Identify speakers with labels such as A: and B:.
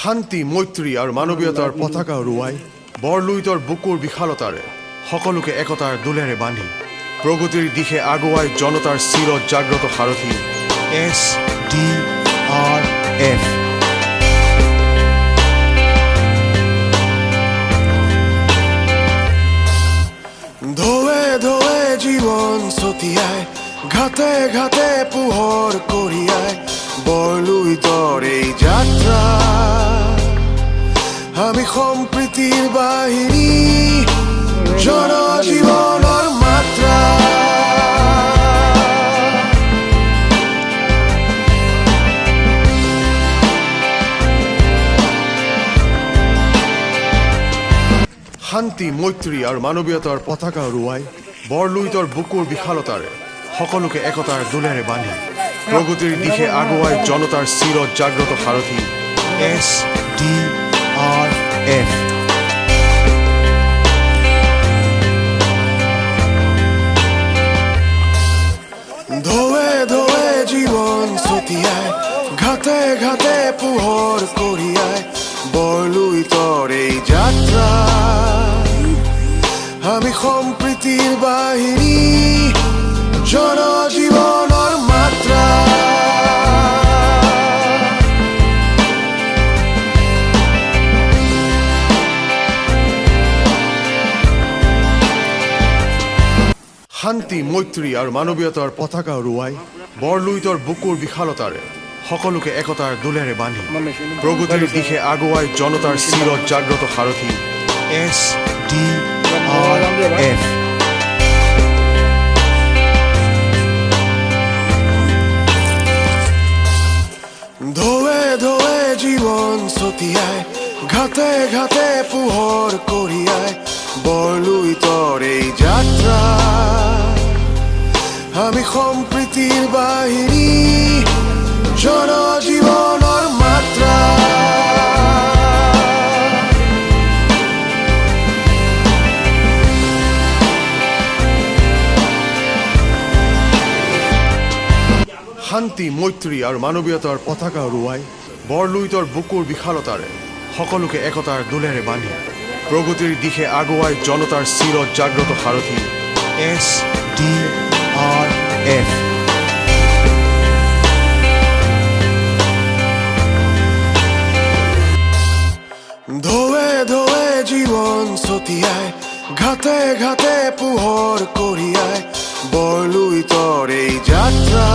A: শান্তি মৈত্ৰী আৰু মানৱীয়তাৰ পতাকা উৰুৱাই বৰলুইতৰ বুকুৰ বিশালতাৰে সকলোকে একতাৰ দোলেৰে বান্ধি প্ৰগতিৰ দিশে আগুৱাই জনতাৰ চিৰ জাগ্ৰত সাৰথী SDRF। ঢৌৱে ঢৌৱে জীৱন ছটিয়াই ঘাটে ঘাটে পোহৰ কঢ়িয়াই বৰলুইতৰ এই যাত্ৰা আমি সম্প্ৰীতিৰ বাহিনী জনজীৱনৰ মাত্ৰা শান্তি মৈত্ৰী আৰু মানৱীয়তাৰ পতাকা উৰুৱাই বৰলুইতৰ বুকুৰ বিশালতাৰে সকলোকে একতাৰ দোলেৰে বান্ধি প্ৰগতিৰ দিশে আগুৱাই জনতাৰ চিৰ জাগ্ৰত সাৰথী SDRF। ঢৌৱে ঢৌৱে জীৱন ছটিয়াই ঘাটে ঘাটে পোহৰ কঢ়িয়াই বৰলুইতৰ এই যাত্ৰা আমি সম্প্ৰীতিৰ বাহিনী জনজীৱনৰ মাত্ৰা শান্তি মৈত্ৰী আৰু মানৱীয়তাৰ পতাকা উৰুৱাই বৰলুইতৰ বুকুৰ বিশালতাৰে সকলোকে একতাৰ দোলেৰে বান্ধি প্ৰগতিৰ দিশে আগুৱাই জনতাৰ চিৰ জাগ্ৰত সাৰথী SDRF। ঢৌৱে ঢৌৱে জীৱন ছটিয়াই ঘাটে ঘাটে পোহৰ কঢ়িয়াই বৰলুইতৰ এই যাত্ৰা আমি সম্প্ৰীতিৰ বাহিনী জনজীৱনৰ মাত্ৰা শান্তি মৈত্ৰী আৰু মানৱীয়তাৰ পতাকা উৰুৱাই বৰলুইতৰ বুকুৰ বিশালতাৰে সকলোকে একতাৰ দোলেৰে বান্ধি প্ৰগতিৰ দিশে আগুৱাই জনতাৰ চিৰ জাগ্ৰত সাৰথী SDRF। ঢৌৱে ঢৌৱে জীৱন ছটিয়াই ঘাটে ঘাটে পোহৰ কঢ়িয়াই বৰলুইতৰ এই যাত্ৰা